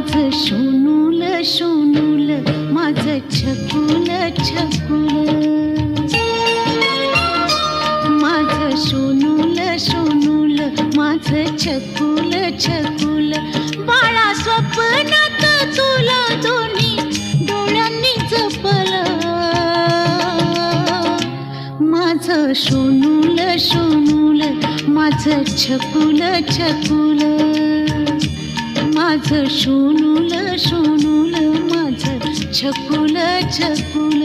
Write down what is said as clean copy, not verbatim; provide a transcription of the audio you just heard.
माझं सोनूल सोनूल माझं छकुल छकुल माझं सोनूल सोनूल माझं छकुल छकुल बाळा स्वप्नात तुला दोन्ही डोळ्यांनी जपलं माझं सोनूल सोनूल माझं छकुल छकुल माझं सोनूल सोनूल माझं छकुल छकुल